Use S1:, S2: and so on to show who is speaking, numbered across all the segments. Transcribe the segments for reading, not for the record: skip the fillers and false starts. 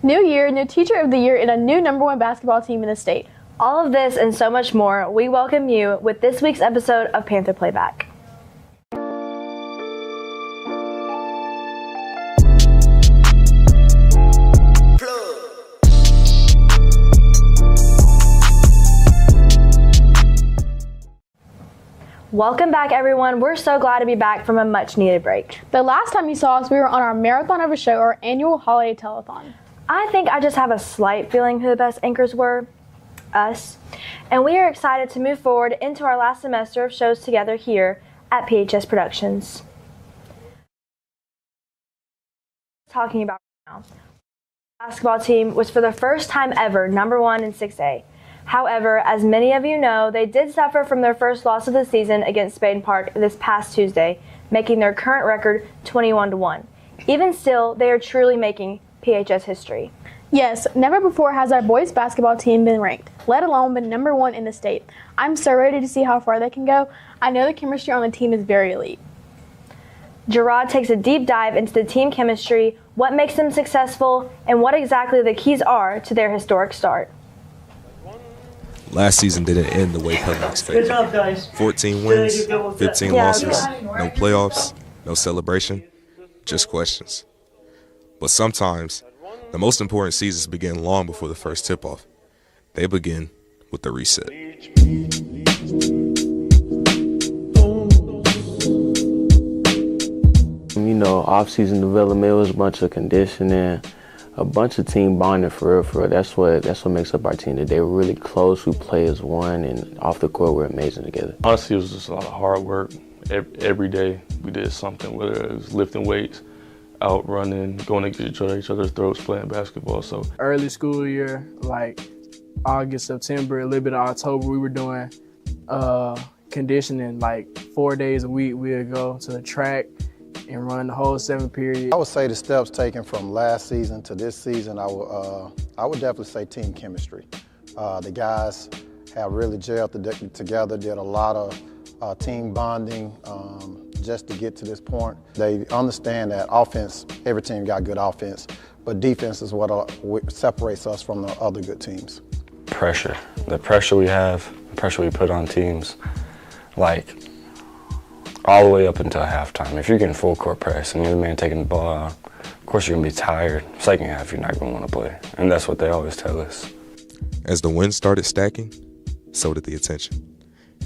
S1: New year, new teacher of the year, and a new #1 basketball team in the state.
S2: All of this and so much more, we welcome you with this week's episode of Panther Playback. Welcome back, everyone. We're so glad to be back from a much-needed break.
S1: The last time you saw us, we were on our marathon of a show, our annual holiday telethon.
S2: I think I just have a slight feeling who the best anchors were. Us. And we are excited to move forward into our last semester of shows together here at PHS Productions. Talking about right now. The basketball team was for the first time ever #1 in 6A. However, as many of you know, they did suffer from their first loss of the season against Spain Park this past Tuesday, making their current record 21-1. Even still, they are truly making PHS history.
S1: Yes, never before has our boys basketball team been ranked, let alone been #1 in the state. I'm so ready to see how far they can go. I know the chemistry on the team is very elite.
S2: Gerard takes a deep dive into the team chemistry, what makes them successful, and what exactly the keys are to their historic start.
S3: Last season didn't end the way Pelican expected.
S4: Good job, guys.
S3: 14 wins, 15 losses, no playoffs, no celebration, just questions. But sometimes, the most important seasons begin long before the first tip-off. They begin with the reset.
S5: You know, off-season development was a bunch of conditioning, a bunch of team bonding for real. That's what makes up our team today. We're really close. We play as one, and off the court, we're amazing together.
S6: Honestly, it was just a lot of hard work. Every day we did something, whether it was lifting weights, out running, going against each other's throats, playing basketball. So
S7: early school year, like August, September, a little bit of October, we were doing conditioning like 4 days a week. We would go to the track and run the whole 7 period.
S8: I would say the steps taken from last season to this season, I would definitely say team chemistry. The guys have really gelled together, did a lot of team bonding just to get to this point. They understand that offense, every team got good offense, but defense is what separates us from the other good teams.
S9: Pressure. The pressure we have, the pressure we put on teams, like all the way up until halftime. If you're getting full court press and you're the man taking the ball out, of course you're gonna be tired. Second half, you're not gonna wanna play. And that's what they always tell us.
S3: As the wins started stacking, so did the attention.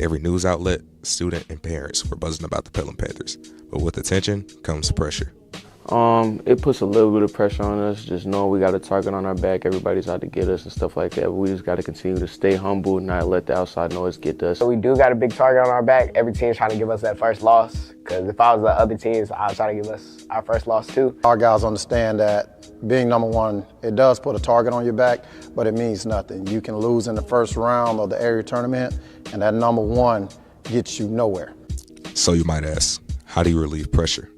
S3: Every news outlet, student, and parents were buzzing about the Pelham Panthers. But with attention comes pressure.
S5: It puts a little bit of pressure on us, just knowing we got a target on our back, everybody's out to get us and stuff like that. But we just got to continue to stay humble, not let the outside noise get to us.
S10: So we do got a big target on our back. Every team's trying to give us that first loss, because if I was the other teams, I'd try to give us our first loss too.
S8: Our guys understand that being #1, it does put a target on your back, but it means nothing. You can lose in the first round of the area tournament, and that #1 gets you nowhere.
S3: So you might ask, how do you relieve pressure?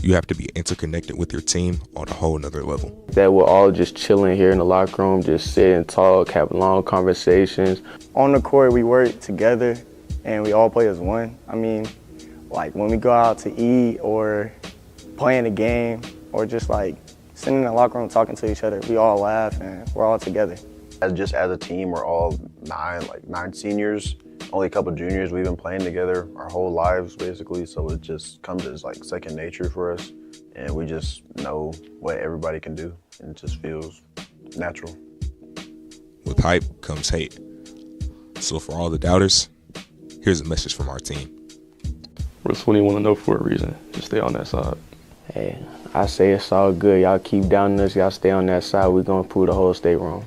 S3: You have to be interconnected with your team on a whole nother level.
S5: That we're all just chilling here in the locker room, just sit and talk, have long conversations.
S11: On the court, we work together and we all play as one. I mean, like when we go out to eat or playing a game or just like sitting in the locker room talking to each other, we all laugh and we're all together.
S12: As a team, we're all nine seniors, only a couple juniors. We've been playing together our whole lives, basically, so it just comes as like second nature for us, and we just know what everybody can do, and it just feels natural.
S3: With hype comes hate. So for all the doubters, here's a message from our team.
S6: We're 21 and 0 for a reason. Just stay on that side.
S5: Hey, I say it's all good. Y'all keep doubting us. Y'all stay on that side. We're going to prove the whole state wrong.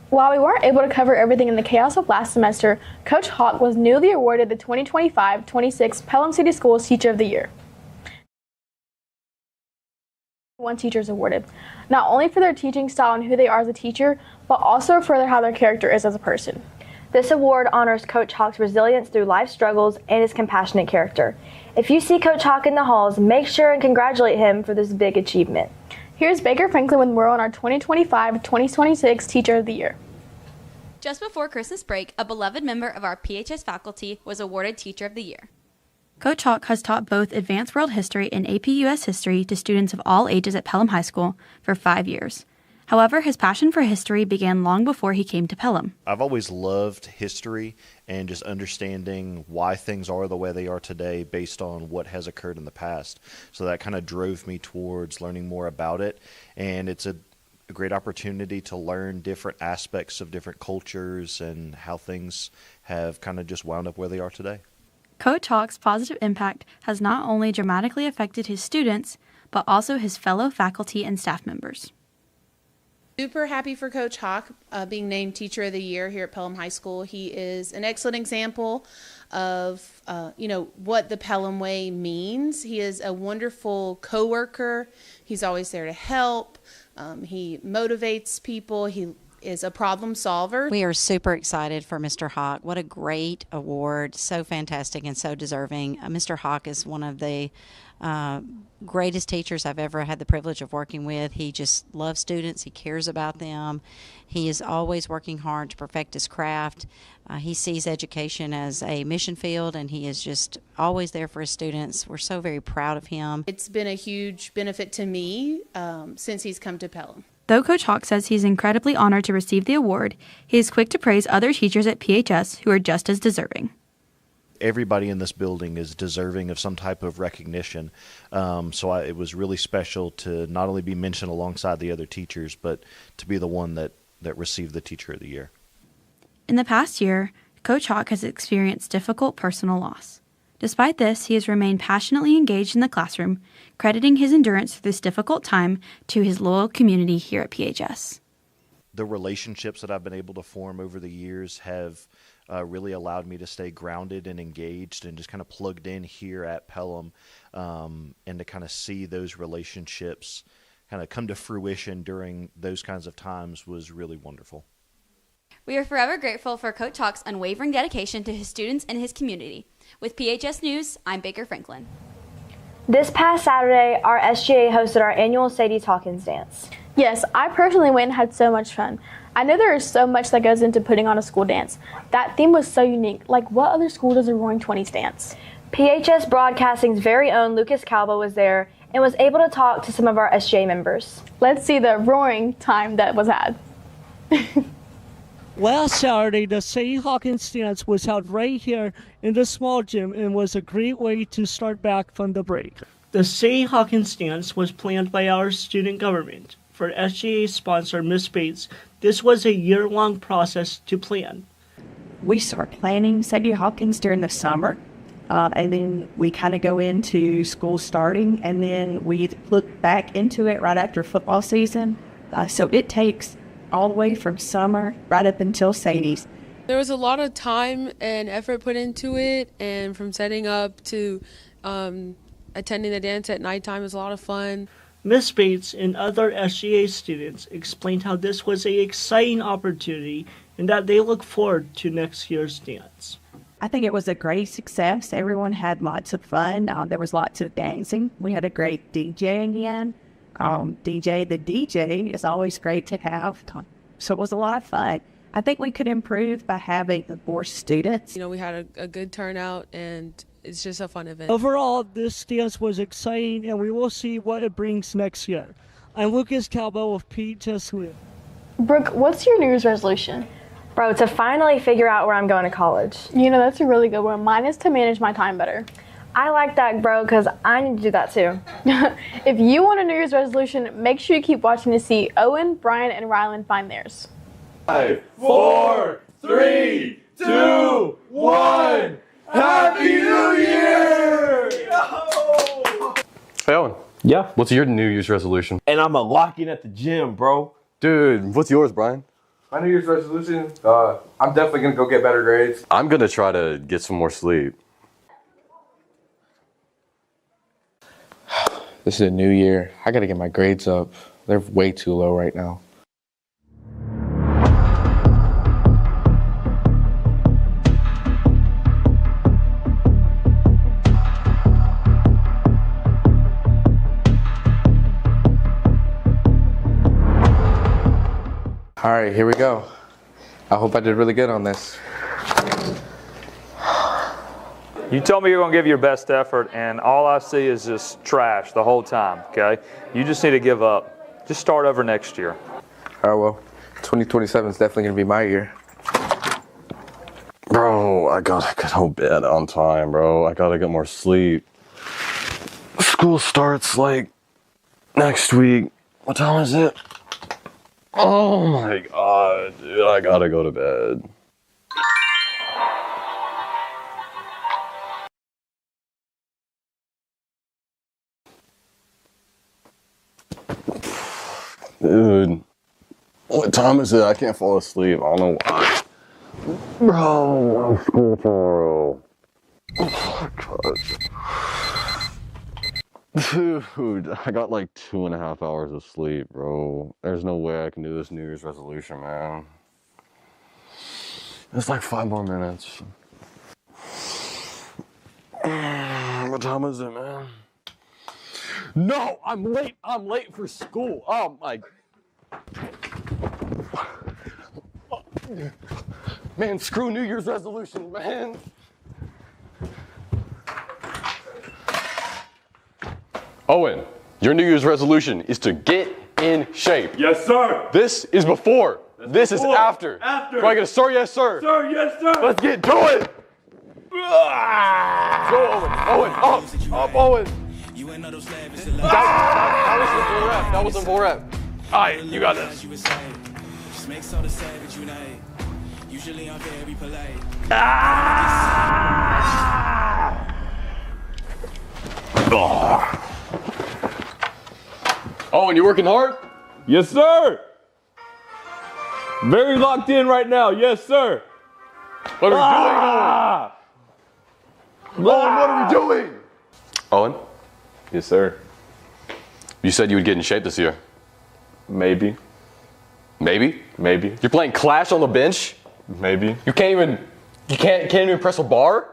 S1: While we weren't able to cover everything in the chaos of last semester, Coach Hawk was newly awarded the 2025-26 Pelham City Schools Teacher of the Year. One teachers awarded, not only for their teaching style and who they are as a teacher, but also for how their character is as a person.
S2: This award honors Coach Hawk's resilience through life struggles and his compassionate character. If you see Coach Hawk in the halls, make sure and congratulate him for this big achievement.
S1: Here's Baker Franklin when we're on our 2025-2026 Teacher of the Year.
S13: Just before Christmas break, a beloved member of our PHS faculty was awarded Teacher of the Year.
S4: Coach Hawk has taught both Advanced World History and AP US History to students of all ages at Pelham High School for 5 years. However, his passion for history began long before he came to Pelham.
S13: I've always loved history and just understanding why things are the way they are today based on what has occurred in the past. So that kind of drove me towards learning more about it. And it's a great opportunity to learn different aspects of different cultures and how things have kind of just wound up where they are today.
S4: Coach Hawk's positive impact has not only dramatically affected his students, but also his fellow faculty and staff members.
S14: Super happy for Coach Hawk being named Teacher of the Year here at Pelham High School. He is an excellent example of, what the Pelham way means. He is a wonderful coworker. He's always there to help. He motivates people. He is a problem solver.
S15: We are super excited for Mr. Hawk. What a great award. So fantastic and so deserving. Mr. Hawk is one of the greatest teachers I've ever had the privilege of working with. He just loves students. He cares about them. He is always working hard to perfect his craft. He sees education as a mission field, and he is just always there for his students. We're so very proud of him.
S14: It's been a huge benefit to me since he's come to Pelham.
S4: Though Coach Hawk says he's incredibly honored to receive the award, he is quick to praise other teachers at PHS who are just as deserving.
S13: Everybody in this building is deserving of some type of recognition. It was really special to not only be mentioned alongside the other teachers, but to be the one that received the Teacher of the Year.
S4: In the past year, Coach Hawk has experienced difficult personal loss. Despite this, he has remained passionately engaged in the classroom, crediting his endurance through this difficult time to his loyal community here at PHS.
S13: The relationships that I've been able to form over the years have really allowed me to stay grounded and engaged and just kind of plugged in here at Pelham, and to kind of see those relationships kind of come to fruition during those kinds of times was really wonderful.
S16: We are forever grateful for Coach Hawk's unwavering dedication to his students and his community. With PHS News, I'm Baker Franklin.
S2: This past Saturday, our SGA hosted our annual Sadie's Hawkins dance.
S1: Yes, I personally went and had so much fun. I know there is so much that goes into putting on a school dance. That theme was so unique. Like, what other school does a Roaring Twenties dance?
S2: PHS Broadcasting's very own Lucas Calvo was there and was able to talk to some of our SGA members.
S1: Let's see the roaring time that was had.
S17: Last Saturday, the Sadie Hawkins dance was held right here in the small gym and was a great way to start back from the break. The Sadie Hawkins dance was planned by our student government. For SGA sponsor Miss Bates, this was a year-long process to plan.
S18: We start planning Sadie Hawkins during the summer, and then we kind of go into school starting, and then we look back into it right after football season. So it takes all the way from summer right up until Sadie's.
S19: There was a lot of time and effort put into it, and from setting up to attending the dance at nighttime was a lot of fun.
S17: Miss Bates and other SGA students explained how this was an exciting opportunity and that they look forward to next year's dance.
S18: I think it was a great success. Everyone had lots of fun. There was lots of dancing. We had a great DJ again. The DJ is always great to have. So it was a lot of fun. I think we could improve by having more students.
S19: We had a good turnout, and it's just a fun event.
S17: Overall, this dance was exciting, and we will see what it brings next year. I'm Lucas Calbo of PHS News.
S1: Brooke, what's your New Year's resolution?
S2: Bro, to finally figure out where I'm going to college.
S1: That's a really good one. Mine is to manage my time better.
S2: I like that, bro, because I need to do that too.
S1: If you want a New Year's resolution, make sure you keep watching to see Owen, Brian, and Rylan find theirs.
S20: 5, 4, 3, 2, 1. Happy New Year!
S21: Hey, Owen.
S22: Yeah?
S21: What's your New Year's resolution?
S22: And I'm a lock-in at the gym, bro.
S21: Dude, what's yours, Brian?
S23: My New Year's resolution, I'm definitely going to go get better grades.
S21: I'm going to try to get some more sleep.
S22: This is a new year. I got to get my grades up. They're way too low right now. All right, here we go. I hope I did really good on this.
S7: You told me you're going to give your best effort, and all I see is just trash the whole time, okay? You just need to give up. Just start over next year.
S22: All right, well, 2027 is definitely going to be my year.
S21: Bro, I gotta go to bed on time, bro. I gotta get more sleep. School starts like next week. What time is it? Oh my god, dude, I gotta go to bed. Dude, what time is it? I can't fall asleep. I don't know why. Bro, I'm school tomorrow. Oh my god. Dude, I got like 2.5 hours of sleep, bro. There's no way I can do this New Year's resolution, man. It's like 5 more minutes. What time is it, man? No, I'm late. I'm late for school. Oh my. Man, screw New Year's resolution, man. Owen, your New Year's resolution is to get in shape.
S20: Yes, sir.
S21: This is before. This is
S20: before.
S21: after.
S20: After.
S21: Do I get a sir? Yes, sir.
S20: Sir, yes, sir.
S21: Let's get to it. Go, Owen. Owen, up. Up, Owen. That was a full rep. That was a full rep. All right, you got this. Usually I'm very polite. Owen, you working hard?
S20: Yes, sir. Very locked in right now. Yes, sir.
S21: What are we doing, Owen? Owen, what are we doing? Owen?
S20: Yes, sir.
S21: You said you would get in shape this year.
S20: Maybe.
S21: Maybe?
S20: Maybe.
S21: You're playing Clash on the bench?
S20: Maybe.
S21: You can't even press a bar?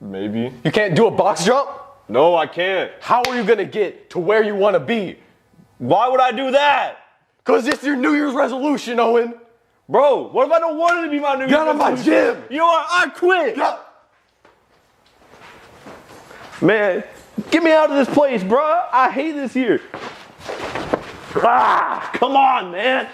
S20: Maybe.
S21: You can't do a box jump?
S20: No, I can't.
S21: How are you gonna get to where you wanna be?
S20: Why would I do that?
S21: Cause it's your New Year's resolution, Owen.
S20: Bro, what if I don't want it to be my New Year's resolution?
S21: Get out of my gym.
S20: You know what? I quit.
S21: Yeah.
S20: Man, get me out of this place, bro. I hate this here. Come on, man.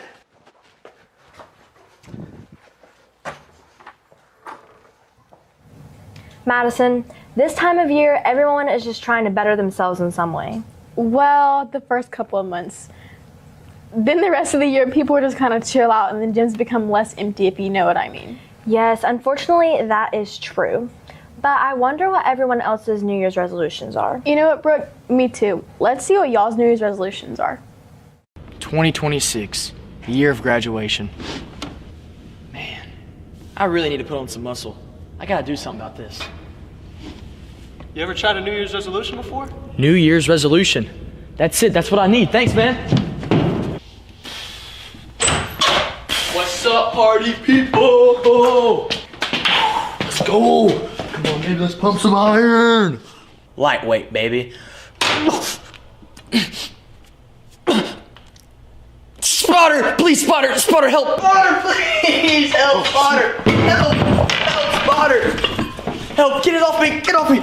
S2: Madyson, this time of year, everyone is just trying to better themselves in some way.
S1: Well, the first couple of months. Then the rest of the year, people are just kind of chill out and the gyms become less empty, if you know what I mean.
S2: Yes, unfortunately, that is true. But I wonder what everyone else's New Year's resolutions are.
S1: You know what, Brooke? Me too. Let's see what y'all's New Year's resolutions are.
S9: 2026, the year of graduation. Man, I really need to put on some muscle. I gotta do something about this.
S10: You ever tried a New Year's resolution before?
S9: New Year's resolution. That's it, that's what I need. Thanks, man.
S10: What's up, party people? Let's go. Come on, baby, let's pump some iron.
S9: Lightweight, baby. Spotter! Please, Spotter! Spotter, help!
S10: Spotter, please! Help, Spotter! Help! Help, Spotter!
S9: Help! Get it off me! Get off me!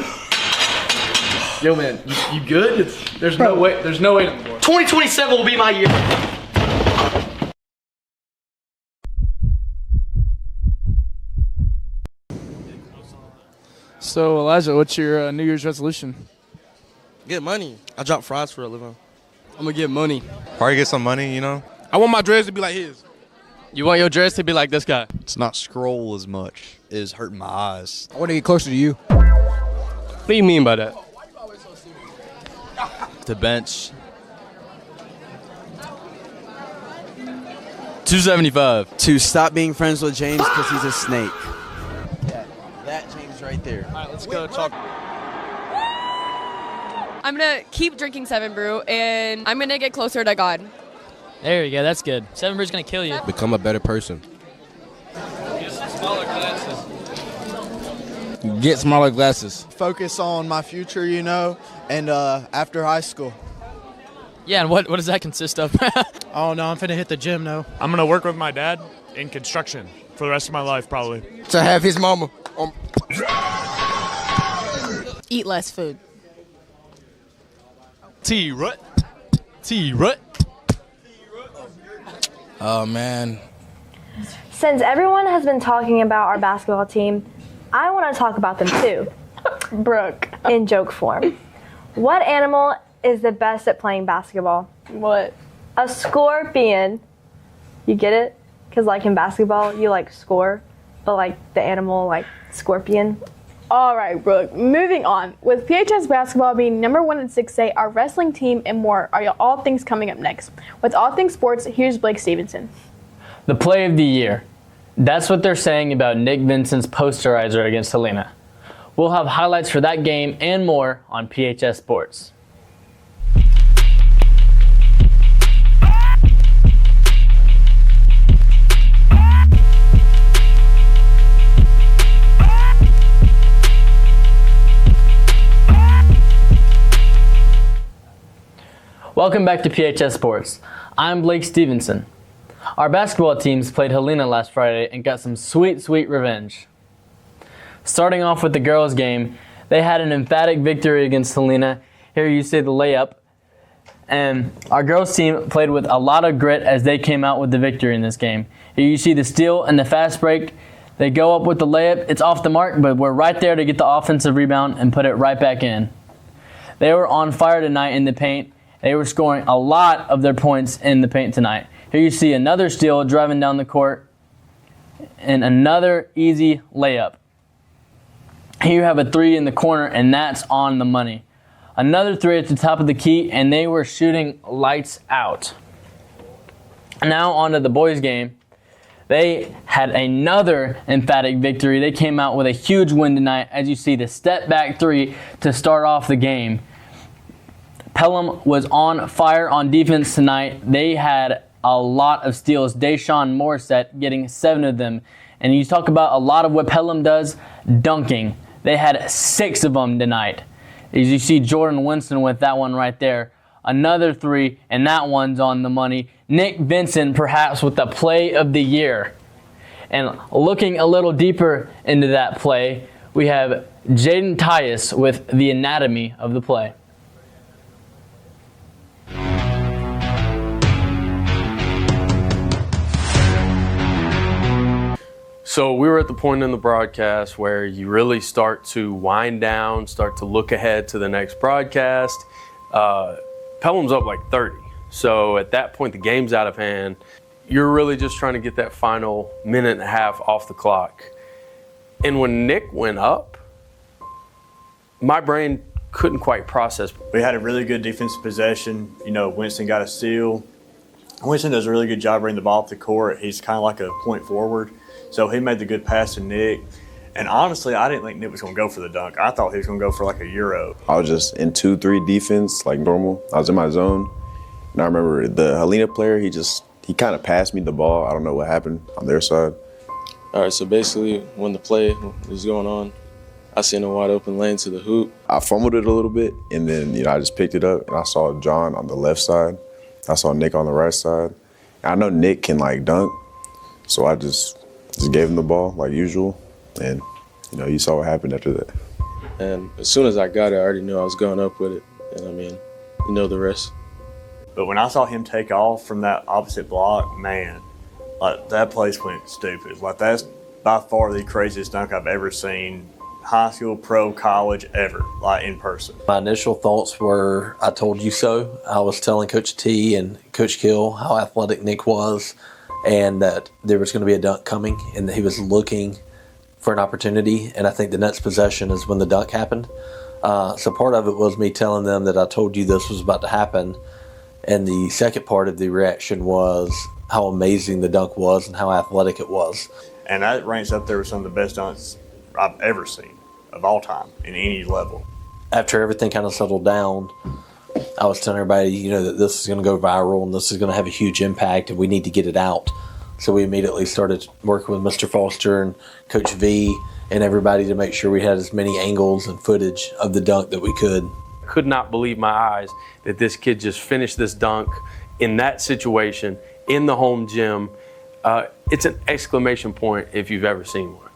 S10: Yo, man, you good? There's no way anymore.
S9: 2027 will be my year.
S24: So, Elijah, what's your New Year's resolution?
S25: Get money. I drop fries for a living.
S24: I'm gonna get money.
S3: Probably get some money, you know?
S25: I want my dreads to be like his.
S24: You want your dress to be like this guy?
S26: It's not scroll as much. It's hurting my eyes.
S25: I want to get closer to you.
S24: What do you mean by that?
S26: To bench 275.
S25: To stop being friends with James because he's a snake. Yeah, that James right there.
S24: All right, let's go talk.
S27: I'm going to keep drinking 7 Brew, and I'm going to get closer to God.
S9: There you go, that's good. 7 Brew's gonna kill you.
S25: Become a better person.
S9: Get some smaller glasses.
S25: Get smaller glasses. Focus on my future, you know, and after high school.
S9: Yeah, and what does that consist of?
S25: Oh, no, I'm finna hit the gym now.
S28: I'm going to work with my dad in construction for the rest of my life, probably.
S25: To have his mama.
S27: Eat less food.
S24: T-Rut. T-Rut.
S4: Oh, man.
S2: Since everyone has been talking about our basketball team, I want to talk about them too.
S1: Brooke.
S2: In joke form. What animal is the best at playing basketball?
S1: What?
S2: A scorpion. You get it? Because like in basketball, you like score, but like the animal, like scorpion.
S1: All right, Brooke. Moving on. With PHS basketball being number 1 in 6A, our wrestling team, and more are all things coming up next. With all things sports, here's Blake Stevenson.
S5: The play of the year. That's what they're saying about Nick Vincent's posterizer against Helena. We'll have highlights for that game and more on PHS Sports. Welcome back to PHS Sports. I'm Blake Stevenson. Our basketball teams played Helena last Friday and got some sweet, sweet revenge. Starting off with the girls' game, they had an emphatic victory against Helena. Here you see the layup. And our girls' team played with a lot of grit as they came out with the victory in this game. Here you see the steal and the fast break. They go up with the layup. It's off the mark, but we're right there to get the offensive rebound and put it right back in. They were on fire tonight in the paint. They were scoring a lot of their points in the paint tonight. Here you see another steal driving down the court and another easy layup. Here you have a three in the corner, and that's on the money. Another three at the top of the key, and they were shooting lights out. Now on to the boys' game. They had another emphatic victory. They came out with a huge win tonight, as you see the step back three to start off the game. Pelham was on fire on defense tonight. They had a lot of steals. Deshaun Morissette getting 7 of them. And you talk about a lot of what Pelham does, dunking. They had 6 of them tonight. As you see Jordan Winston with that one right there. Another 3, and that one's on the money. Nick Vincent perhaps with the play of the year. And looking a little deeper into that play, we have Jaden Tyus with the anatomy of the play.
S24: So we were at the point in the broadcast where you really start to wind down, start to look ahead to the next broadcast. Pelham's up like 30. So at that point, the game's out of hand. You're really just trying to get that final minute and a half off the clock. And when Nick went up, my brain couldn't quite process.
S6: We had a really good defensive possession. You know, Winston got a steal. Winston does a really good job bringing the ball up the court. He's kind of like a point forward. So he made the good pass to Nick. And honestly, I didn't think Nick was going to go for the dunk. I thought he was going to go for like a Euro.
S8: I was just in 2-3 defense like normal. I was in my zone. And I remember the Helena player, he kind of passed me the ball. I don't know what happened on their side.
S11: All right, so basically when the play was going on, I seen a wide open lane to the hoop.
S8: I fumbled it a little bit, and then I just picked it up, and I saw John on the left side. I saw Nick on the right side. And I know Nick can like dunk, so I just gave him the ball like usual, and you saw what happened after that.
S11: And as soon as I got it, I already knew I was going up with it, and I mean, you know the rest.
S6: But when I saw him take off from that opposite block, man, like that place went stupid. Like that's by far the craziest dunk I've ever seen, high school, pro, college, ever, like in person.
S12: My initial thoughts were, I told you so. I was telling Coach T and Coach Kill how athletic Nick was, and that there was going to be a dunk coming, and that he was looking for an opportunity. And I think the next possession is when the dunk happened. So part of it was me telling them that I told you this was about to happen. And the second part of the reaction was how amazing the dunk was and how athletic it was.
S6: And that ranks up there with some of the best dunks I've ever seen of all time in any level.
S12: After everything kind of settled down, I was telling everybody, that this is going to go viral and this is going to have a huge impact and we need to get it out. So we immediately started working with Mr. Foster and Coach V and everybody to make sure we had as many angles and footage of the dunk that we could.
S24: Could not believe my eyes that this kid just finished this dunk in that situation in the home gym. It's an exclamation point if you've ever seen one.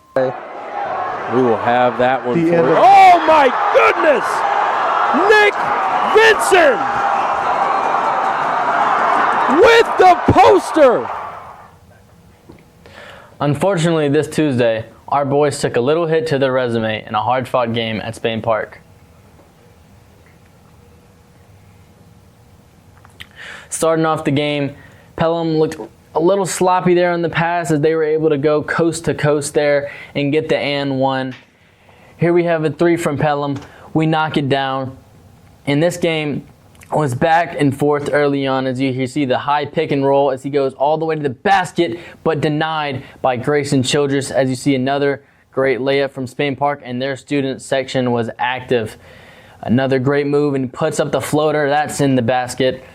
S24: We will have that one for you.
S20: Oh my goodness! Nick Vinson with the poster.
S5: Unfortunately, this Tuesday, our boys took a little hit to their resume in a hard-fought game at Spain Park. Starting off the game, Pelham looked a little sloppy there on the pass as they were able to go coast to coast there and get the and one. Here we have a 3 from Pelham. We knock it down. And this game was back and forth early on as you see the high pick and roll as he goes all the way to the basket, but denied by Grayson Childress, as you see another great layup from Spain Park, and their student section was active. Another great move, and he puts up the floater. That's in the basket.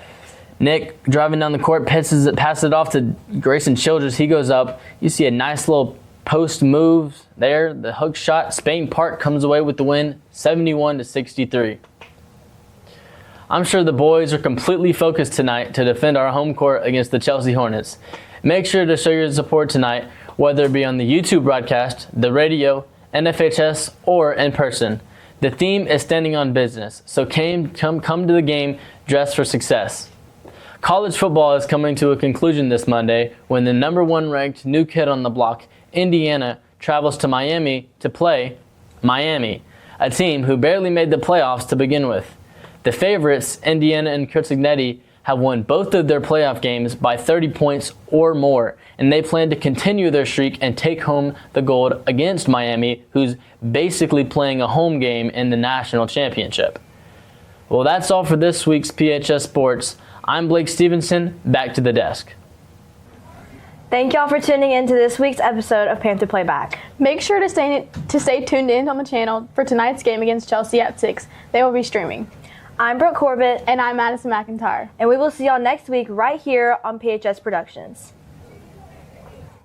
S5: Nick driving down the court, passes it off to Grayson Childress. He goes up. You see a nice little post move there. The hook shot. Spain Park comes away with the win, 71-63. I'm sure the boys are completely focused tonight to defend our home court against the Chelsea Hornets. Make sure to show your support tonight, whether it be on the YouTube broadcast, the radio, NFHS, or in person. The theme is standing on business, so come to the game dressed for success. College football is coming to a conclusion this Monday when the #1 ranked new kid on the block, Indiana, travels to Miami to play Miami, a team who barely made the playoffs to begin with. The favorites, Indiana and Curtignetti, have won both of their playoff games by 30 points or more, and they plan to continue their streak and take home the gold against Miami, who's basically playing a home game in the national championship. Well, that's all for this week's PHS Sports. I'm Blake Stevenson, back to the desk.
S2: Thank y'all for tuning in to this week's episode of Panther Playback.
S1: Make sure to stay tuned in on the channel for tonight's game against Chelsea at 6. They will be streaming.
S2: I'm Brooke Corbett.
S1: And I'm Madyson McIntyre.
S2: And we will see y'all next week right here on PHS Productions.